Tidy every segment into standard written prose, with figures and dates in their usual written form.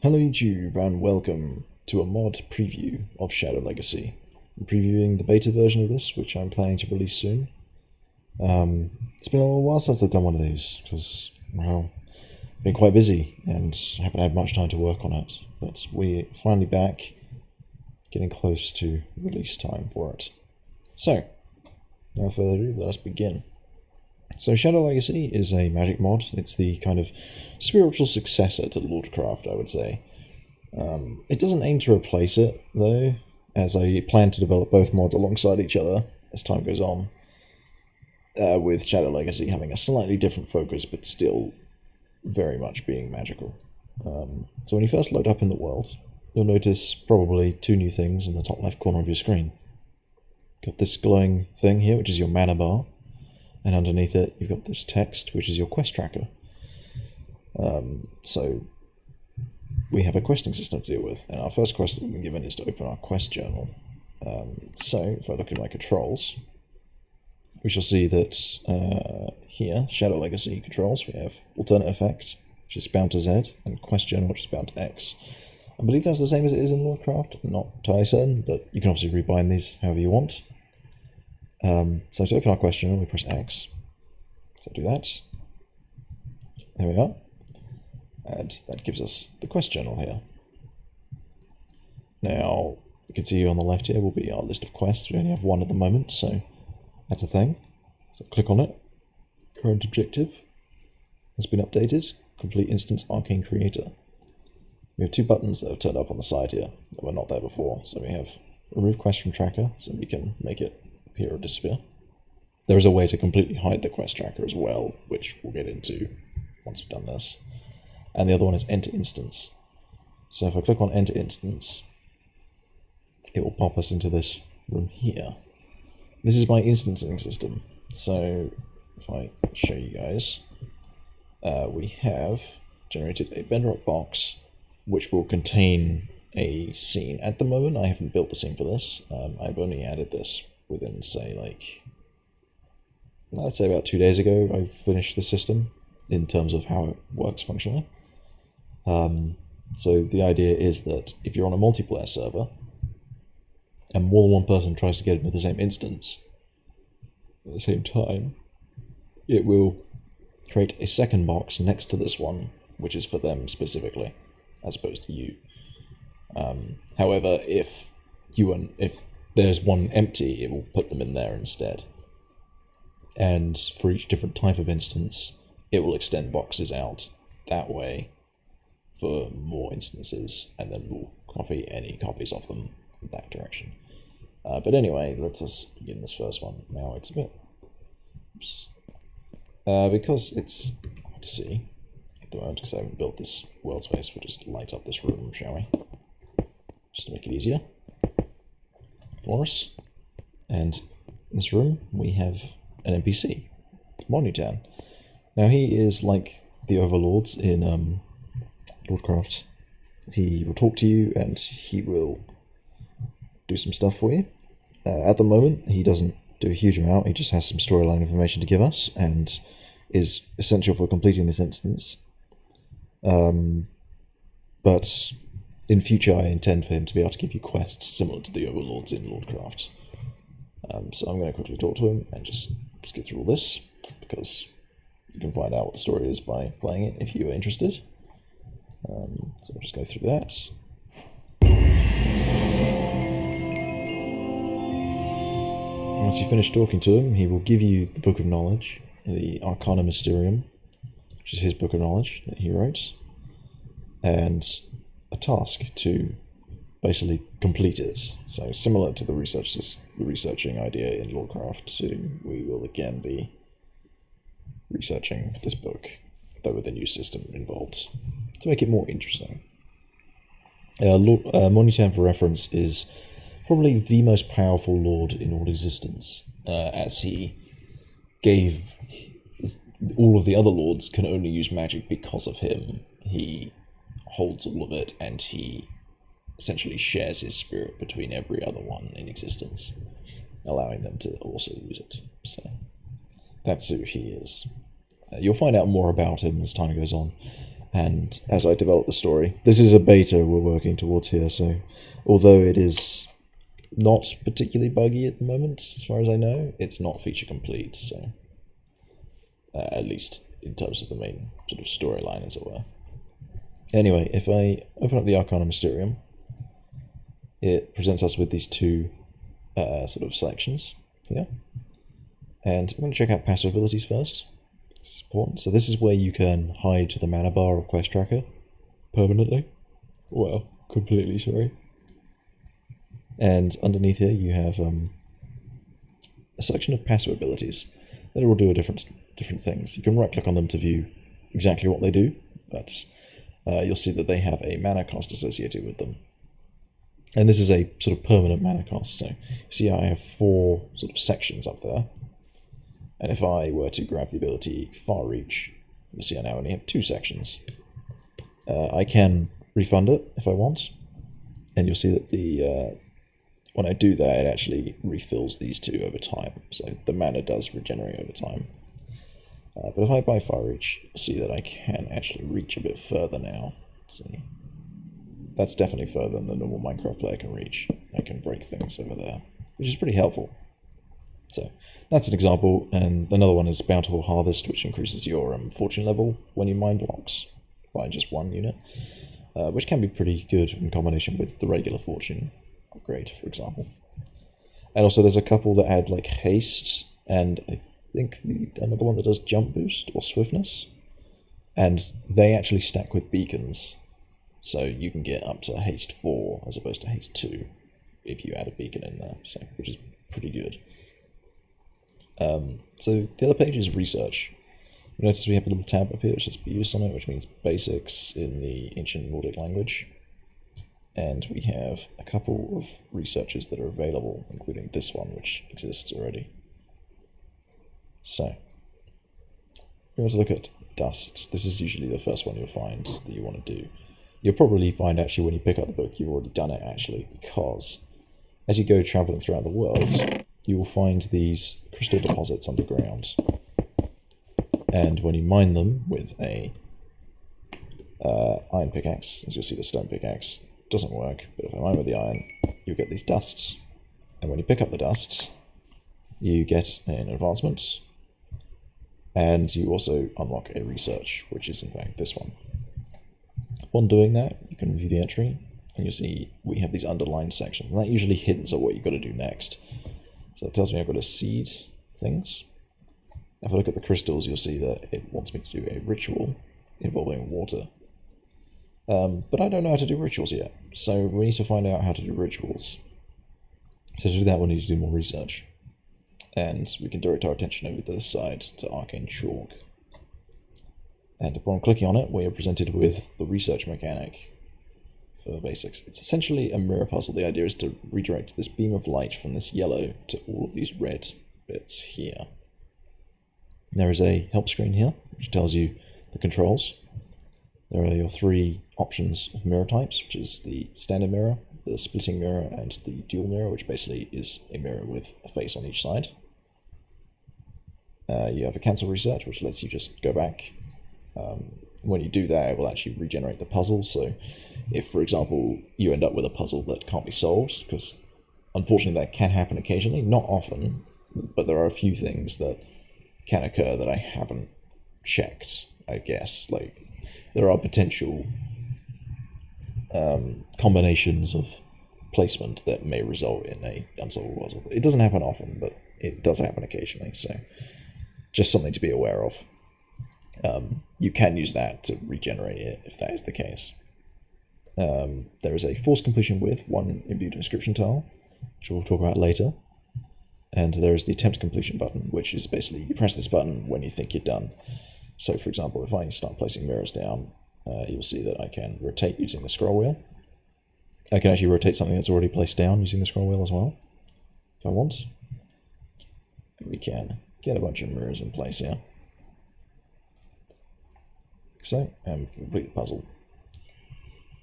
Hello YouTube and welcome to a mod preview of Shadow Legacy. I'm previewing the beta version of this, which I'm planning to release soon. It's been a little while since I've done one of these, because, well, I've been quite busy and haven't had much time to work on it. But we're finally back, getting close to release time for it. So, without further ado, let us begin. So Shadow Legacy is a magic mod. It's the kind of spiritual successor to Lordcraft, I would say. It doesn't aim to replace it, though, as I plan to develop both mods alongside each other as time goes on, with Shadow Legacy having a slightly different focus, but still very much being magical. So when you first load up in the world, you'll notice probably two new things in the top left corner of your screen. Got this glowing thing here, which is your mana bar. And underneath it, you've got this text, which is your quest tracker. So we have a questing system to deal with, and our first quest that we've been given is to open our quest journal. So if I look at my controls, we shall see that here, Shadow Legacy controls, we have alternate effect, which is bound to Z, and quest journal, which is bound to X. I believe that's the same as it is in Lordcraft. I'm not entirely certain, but you can obviously rebind these however you want. So to open our quest journal, we press X. So do that. There we are. And that gives us the quest journal here. Now, you can see on the left here will be our list of quests. We only have one at the moment, so that's a thing. So click on it. Current objective has been updated. Complete instance Arcane Creator. We have two buttons that have turned up on the side here that were not there before. So we have remove quest from tracker, so we can make it appear or disappear. There is a way to completely hide the quest tracker as well, which we'll get into once we've done this. And the other one is enter instance. So if I click on enter instance, it will pop us into this room here. This is my instancing system. So if I show you guys, we have generated a bedrock box which will contain a scene. At the moment, I haven't built the scene for this. I've only added this within, say, I'd say about 2 days ago, I finished the system in terms of how it works functionally. So the idea is that if you're on a multiplayer server, and more than one person tries to get into the same instance at the same time, it will create a second box next to this one, which is for them specifically, as opposed to you. However, if there's one empty, it will put them in there instead. And for each different type of instance, it will extend boxes out that way for more instances, and then we'll copy any copies of them in that direction. But anyway, let us begin this first one. Now it's a bit... Oops. Because it's hard to see at the moment, because I haven't built this world space, we'll just light up this room, shall we? Just to make it easier for us. And in this room we have an Mpc Monitor. Now he is like the overlords in Lordcraft. He will talk to you and he will do some stuff for you. At the moment he doesn't do a huge amount, he just has some storyline information to give us and is essential for completing this instance. But in future, I intend for him to be able to give you quests similar to the overlords in Lordcraft. So I'm going to quickly talk to him and just get through all this, because you can find out what the story is by playing it if you are interested. So I'll just go through that. Once you finish talking to him, he will give you the Book of Knowledge, the Arcane Mysterium, which is his Book of Knowledge that he wrote, and a task to basically complete it. So similar to the researching idea in Lordcraft, we will again be researching this book, though with a new system involved, to make it more interesting. Monitor, for reference, is probably the most powerful lord in all existence, as he gave all of the other lords can only use magic because of him. He holds all of it, and he essentially shares his spirit between every other one in existence, allowing them to also use it. So that's who he is. You'll find out more about him as time goes on. And as I develop the story, this is a beta we're working towards here, so although it is not particularly buggy at the moment, as far as I know, it's not feature complete, so at least in terms of the main sort of storyline, as it were. Anyway, if I open up the Arcana Mysterium, it presents us with these two sort of selections here. And I'm going to check out passive abilities first. It's important. So this is where you can hide the mana bar of Quest Tracker permanently. Well, completely, sorry. And underneath here you have a selection of passive abilities that will do different things. You can right click on them to view exactly what they do, but you'll see that they have a mana cost associated with them. And this is a sort of permanent mana cost. So you see I have 4 sort of sections up there. And if I were to grab the ability Far Reach, you'll see I now only have 2 sections. I can refund it if I want, and you'll see that the when I do that, it actually refills these 2 over time. So the mana does regenerate over time. But if I buy Far Reach, you'll see that I can actually reach a bit further now. Let's see. That's definitely further than the normal Minecraft player can reach. I can break things over there, which is pretty helpful. So that's an example, and another one is Bountiful Harvest, which increases your fortune level when you mine blocks by just 1 unit, which can be pretty good in combination with the regular fortune upgrade, for example. And also there's a couple that add like haste, and I think another one that does jump boost or swiftness, and they actually stack with beacons, so you can get up to haste 4 as opposed to haste 2 if you add a beacon in there, so which is pretty good. So the other page is research. You notice we have a little tab up here which says use on it, which means basics in the ancient Nordic language. And we have a couple of researches that are available, including this one, which exists already. So, we want to look at dusts. This is usually the first one you'll find that you want to do. You'll probably find actually when you pick up the book you've already done it actually, because as you go traveling throughout the world, you will find these crystal deposits underground. And when you mine them with a iron pickaxe, as you'll see the stone pickaxe doesn't work, but if I mine with the iron, you get these dusts. And when you pick up the dusts, you get an advancement, and you also unlock a research, which is in fact this one. Upon doing that, you can view the entry, and you'll see we have these underlined sections, and that usually hints at what you've got to do next. So it tells me I've got to seed things. If I look at the crystals, you'll see that it wants me to do a ritual involving water. But I don't know how to do rituals yet, so we need to find out how to do rituals. So to do that, we need to do more research. And we can direct our attention over to this side to Arcane Chalk. And upon clicking on it, we are presented with the research mechanic for basics. It's essentially a mirror puzzle. The idea is to redirect this beam of light from this yellow to all of these red bits here. There is a help screen here, which tells you the controls. There are your 3 options of mirror types, which is the standard mirror, the splitting mirror, and the dual mirror, which basically is a mirror with a face on each side. You have a cancel research, which lets you just go back. When you do that, it will actually regenerate the puzzle. So if, for example, you end up with a puzzle that can't be solved, because unfortunately that can happen occasionally, not often, but there are a few things that can occur that I haven't checked, I guess. Like, there are potential combinations of placement that may result in a unsolvable puzzle. It doesn't happen often, but it does happen occasionally, so just something to be aware of. You can use that to regenerate it if that is the case. There is a forced completion with 1 imbued inscription tile, which we'll talk about later. And there is the attempt completion button, which is basically you press this button when you think you're done. So for example, if I start placing mirrors down, you'll see that I can rotate using the scroll wheel. I can actually rotate something that's already placed down using the scroll wheel as well, if I want. We can get a bunch of mirrors in place here. So, and complete the puzzle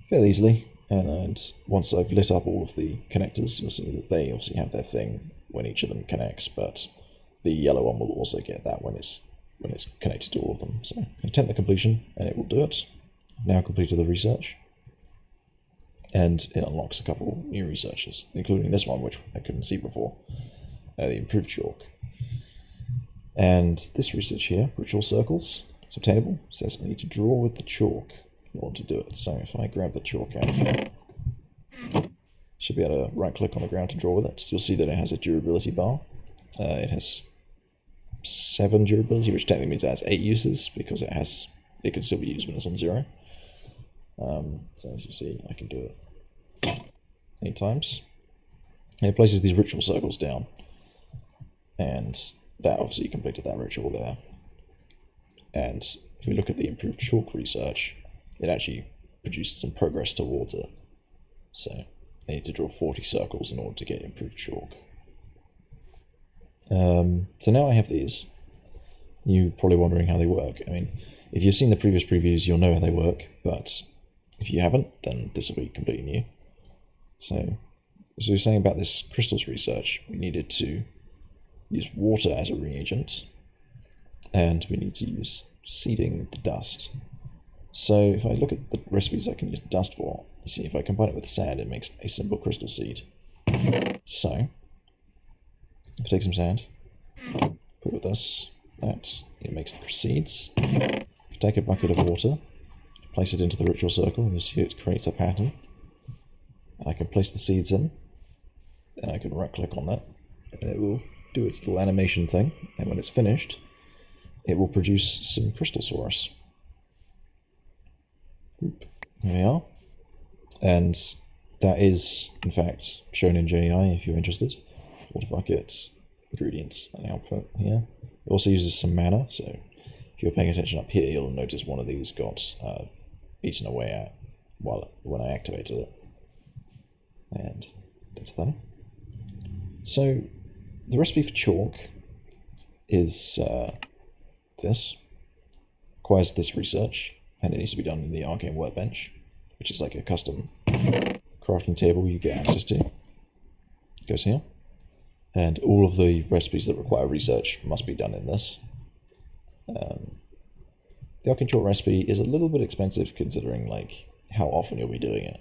fairly easily. And once I've lit up all of the connectors, you'll see that they obviously have their thing when each of them connects, but the yellow one will also get that when it's connected to all of them. So attempt the completion, and it will do it. now completed the research, and it unlocks a couple new researches, including this one, which I couldn't see before, the improved chalk. And this research here, ritual circles, it's obtainable. It says I need to draw with the chalk in order to do it. So if I grab the chalk out of here, should be able to right click on the ground to draw with it. You'll see that it has a durability bar. It has 7 durability, which technically means it has 8 uses, because it can still be used when it's on 0. So as you see, I can do it 8 times. And it places these ritual circles down, and that obviously completed that ritual there. And if we look at the improved chalk research, it actually produced some progress towards it. So I need to draw 40 circles in order to get improved chalk. So now I have these. You're probably wondering how they work. I mean, if you've seen the previous previews, you'll know how they work, but if you haven't, then this will be completely new. So, as we were saying about this crystals research, we needed to use water as a reagent, and we need to use seeding the dust. So if I look at the recipes I can use the dust for, you see if I combine it with sand, it makes a simple crystal seed. So, if I take some sand, put it with this, it makes the seeds. If I take a bucket of water, place it into the ritual circle, and you see it creates a pattern. And I can place the seeds in, and I can right click on that, and it will do its little animation thing, and when it's finished, it will produce some crystals for us. Here we are. And that is, in fact, shown in JEI if you're interested. Water buckets, ingredients, and output here. It also uses some mana, so if you're paying attention up here, you'll notice one of these got eaten away at when I activated it. And that's them. So the recipe for chalk is this. Requires this research, and it needs to be done in the Arcane Workbench, which is like a custom crafting table you get access to. It goes here. And all of the recipes that require research must be done in this. The Arcane Chalk recipe is a little bit expensive considering like how often you'll be doing it.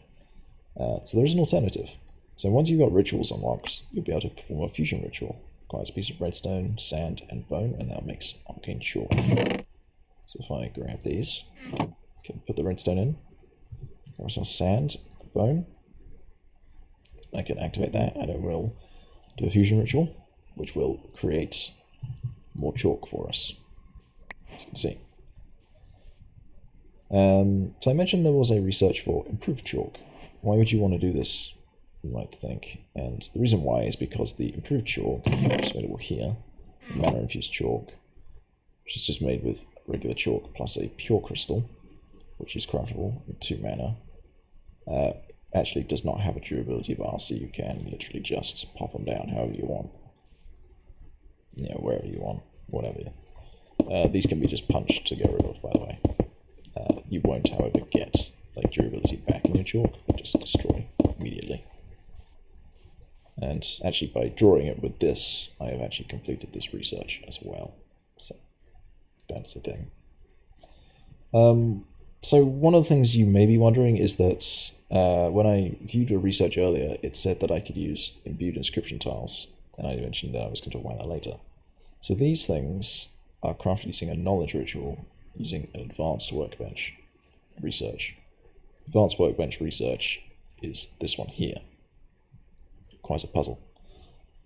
So there's an alternative. So once you've got rituals unlocked, you'll be able to perform a fusion ritual. Requires a piece of redstone, sand, and bone, and that makes Arcane Chalk. So if I grab these, I can put the redstone in, grab some sand, bone, I can activate that, and it will do a fusion ritual, which will create more chalk for us, as you can see. So I mentioned there was a research for improved chalk. Why would you want to do this, you might think? And the reason why is because the improved chalk, which is available here, mana infused chalk, which is just made with regular chalk plus a pure crystal, which is craftable with 2 mana, actually does not have a durability bar, so you can literally just pop them down however you want. You know, wherever you want, whatever. These can be just punched to get rid of, by the way. You won't, however, get like durability back in your chalk, just destroy immediately. And actually by drawing it with this, I have actually completed this research as well. So that's the thing. So one of the things you may be wondering is that when I viewed a research earlier, it said that I could use imbued inscription tiles, and I mentioned that I was going to talk about that later. So these things are crafted using a knowledge ritual using an advanced workbench research. Advanced workbench research is this one here. Quite a puzzle.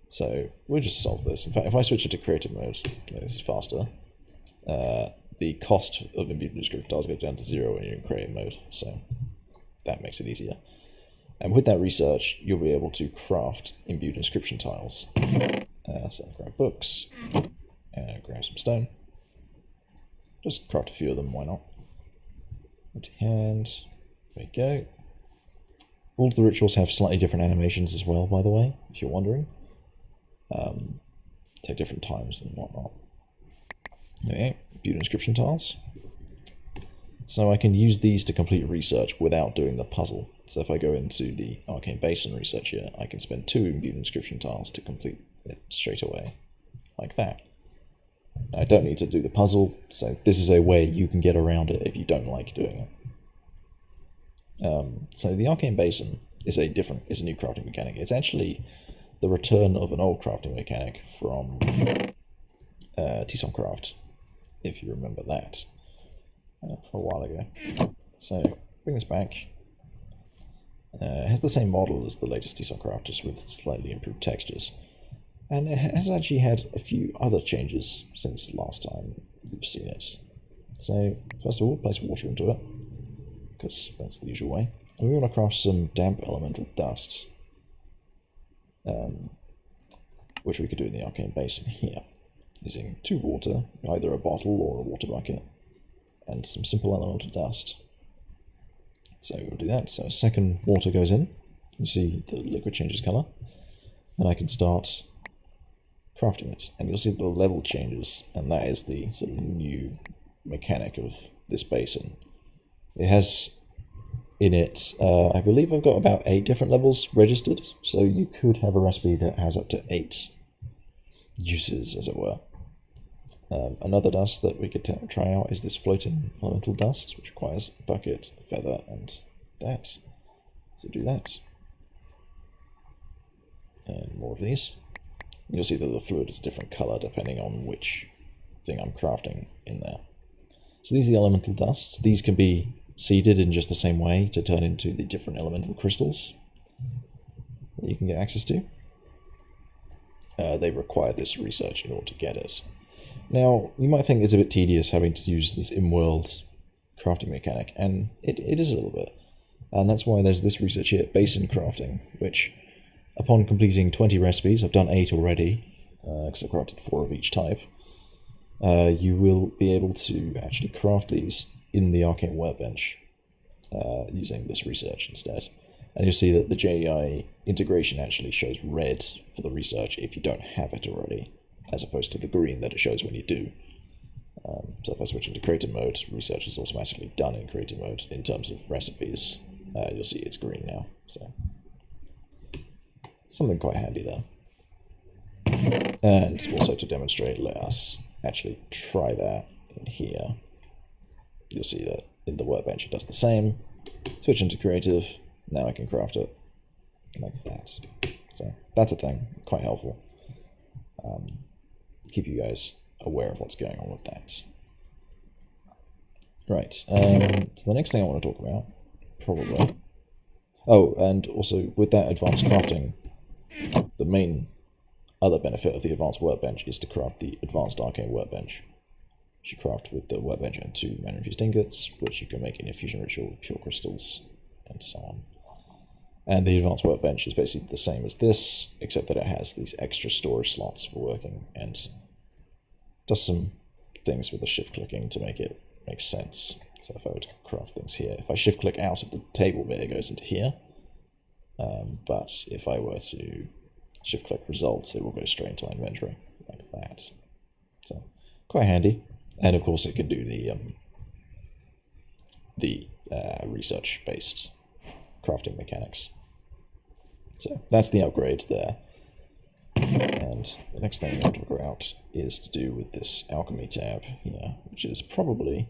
So we'll just solve this. In fact, if I switch it to creative mode, this is faster. The cost of imbued inscription tiles goes down to 0 when you're in creative mode, so that makes it easier. And with that research, you'll be able to craft imbued inscription tiles. So grab books, grab some stone. Just craft a few of them, why not? Empty hand, there we go. All of the rituals have slightly different animations as well, by the way, if you're wondering. Take different times and whatnot. Okay, imbued inscription tiles. So I can use these to complete research without doing the puzzle. So if I go into the Arcane Basin research here, I can spend 2 imbued inscription tiles to complete it straight away, like that. I don't need to do the puzzle, so this is a way you can get around it if you don't like doing it. So the Arcane Basin is a new crafting mechanic. It's actually the return of an old crafting mechanic from Craft, if you remember that, from a while ago. So bring this back. It has the same model as the latest Craft, just with slightly improved textures. And it has actually had a few other changes since last time you've seen it. So, first of all, place water into it, because that's the usual way. And we want to craft some damp elemental dust, which we could do in the Arcane Basin here, using 2 water, either a bottle or a water bucket, and some simple elemental dust. So we'll do that. So second water goes in, you see the liquid changes colour, and I can start crafting it, and you'll see the level changes, and that is the sort of new mechanic of this basin. It has in it, I believe I've got about 8 different levels registered, so you could have a recipe that has up to 8 uses, as it were. Another dust that we could try out is this floating elemental dust, which requires a bucket, a feather, and that. So do that. And more of these. You'll see that the fluid is a different colour depending on which thing I'm crafting in there. So these are the elemental dusts. These can be seeded in just the same way to turn into the different elemental crystals that you can get access to. They require this research in order to get it. Now, you might think it's a bit tedious having to use this in-world crafting mechanic, and it is a little bit. And that's why there's this research here, Basin Crafting, which, upon completing 20 recipes, I've done 8 already, because I've crafted 4 of each type, you will be able to actually craft these in the Arcane Workbench, using this research instead. And you'll see that the JEI integration actually shows red for the research if you don't have it already, as opposed to the green that it shows when you do. So if I switch into creative mode, research is automatically done in creative mode. In terms of recipes, you'll see it's green now. So something quite handy there. And also to demonstrate, let us actually try that in here. You'll see that in the workbench it does the same. Switch into creative, now I can craft it like that. So that's a thing, quite helpful. Keep you guys aware of what's going on with that. Right, so the next thing I want to talk about, probably... Oh, and also with that advanced crafting, the main other benefit of the advanced workbench is to craft the advanced arcane workbench, which you craft with the workbench and 2 mana infused ingots, which you can make in a fusion ritual with pure crystals, and so on. And the advanced workbench is basically the same as this, except that it has these extra storage slots for working, and does some things with the shift clicking to make it make sense. So if I were to craft things here, if I shift click out of the table bit, it goes into here. But if I were to shift click results, it will go straight into my inventory, like that. So quite handy. And of course it can do the research-based crafting mechanics. So that's the upgrade there. And the next thing I want to talk about is to do with this alchemy tab here, which is probably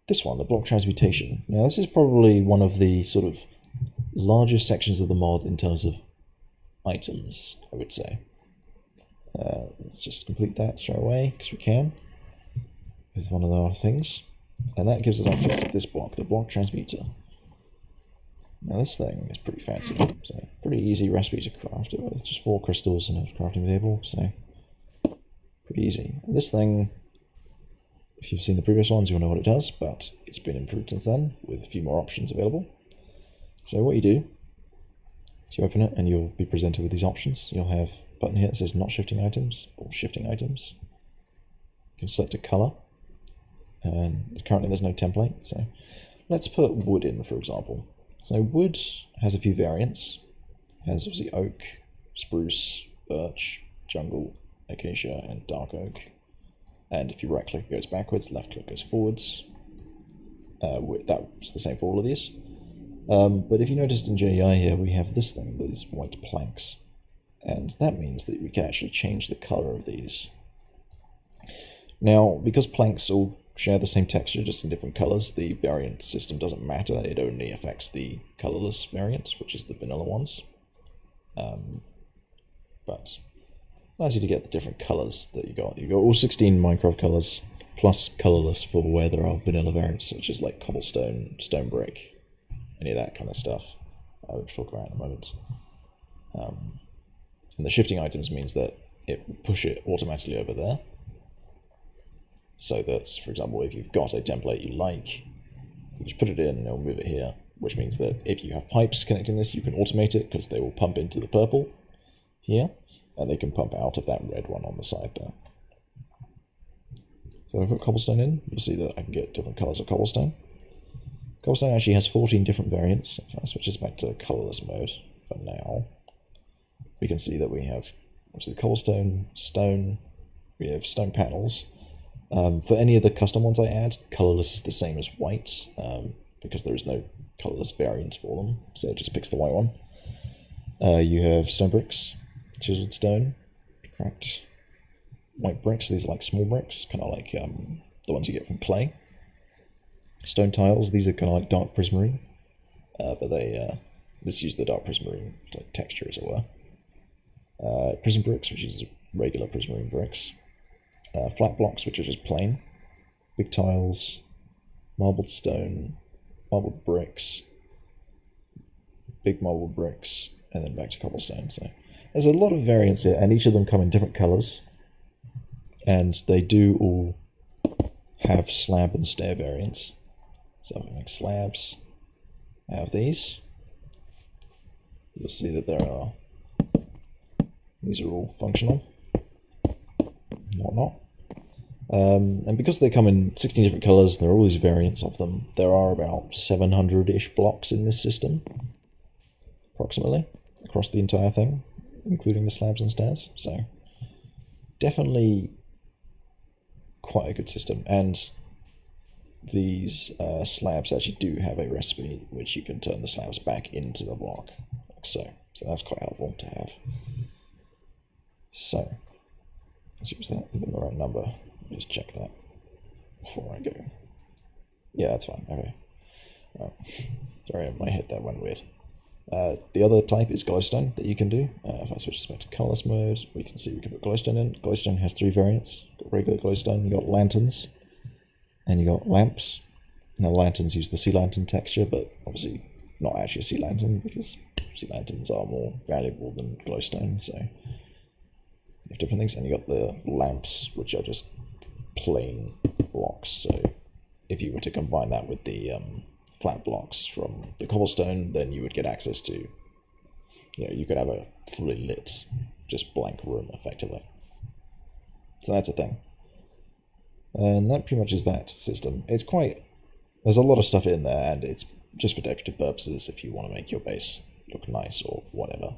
this one, the block transmutation. Now this is probably one of the sort of largest sections of the mod in terms of items, I would say. Let's just complete that straight away, because we can, with one of our things. And that gives us access to this block, the block transmuter. Now this thing is pretty fancy, so pretty easy recipe to craft it with, just 4 crystals and a crafting table, so pretty easy. And this thing, if you've seen the previous ones, you'll know what it does, but it's been improved since then, with a few more options available. So what you do is you open it and you'll be presented with these options. You'll have a button here that says not shifting items, or shifting items. You can select a colour, and currently there's no template, so let's put wood in, for example. So wood has a few variants. It has obviously oak, spruce, birch, jungle, acacia, and dark oak. And if you right click it goes backwards, left click goes forwards. That's the same for all of these. But if you noticed in JEI here, we have this thing, these white planks. And that means that we can actually change the colour of these. Now, because planks all share the same texture, just in different colors. The variant system doesn't matter, it only affects the colorless variants, which is the vanilla ones. But allows you to get the different colors that you got. You got all 16 Minecraft colors, plus colorless for where there are vanilla variants, such as like cobblestone, stone brick, any of that kind of stuff. I will talk about in a moment. And the shifting items means that it will push it automatically over there. So that, for example, if you've got a template you like, you just put it in and it'll move it here, which means that if you have pipes connecting this, you can automate it because they will pump into the purple here, and they can pump out of that red one on the side there. So if I put cobblestone in, you'll see that I can get different colors of cobblestone. Cobblestone actually has 14 different variants. If I switch this back to colorless mode for now, we can see that we have obviously cobblestone, stone, we have stone panels. For any of the custom ones I add, colorless is the same as white, because there is no colorless variant for them, so it just picks the white one. You have stone bricks, chiseled stone, cracked white bricks. These are like small bricks, kind of like the ones you get from clay. Stone tiles, these are kind of like dark prismarine, but they this use the dark prismarine texture, as it were. Prism bricks, which is regular prismarine bricks. Flat blocks, which are just plain. Big tiles, marbled stone, marbled bricks, big marbled bricks, and then back to cobblestone. So there's a lot of variants here, and each of them come in different colors. And they do all have slab and stair variants. So if I make slabs, I have these. You'll see that these are all functional and whatnot. And because they come in 16 different colors, there are all these variants of them. There are about 700-ish blocks in this system, approximately, across the entire thing, including the slabs and stairs. So definitely quite a good system. And these slabs actually do have a recipe which you can turn the slabs back into the block, like so. So that's quite helpful to have. So, was that even the right number? Let me just check that before I go. Yeah, that's fine. Okay. Right. Sorry, my head that went weird. The other type is glowstone that you can do. If I switch this back to colorless mode, we can see we can put glowstone in. Glowstone has 3 variants. You've got regular glowstone, you got lanterns, and you got lamps. Now lanterns use the sea lantern texture, but obviously not actually a sea lantern, because sea lanterns are more valuable than glowstone, so you have different things. And you got the lamps, which are just plain blocks. So if you were to combine that with the flat blocks from the cobblestone, then you would get access to, you could have a fully lit, just blank room, effectively. So that's a thing. And that pretty much is that system. It's there's a lot of stuff in there, and it's just for decorative purposes if you want to make your base look nice or whatever.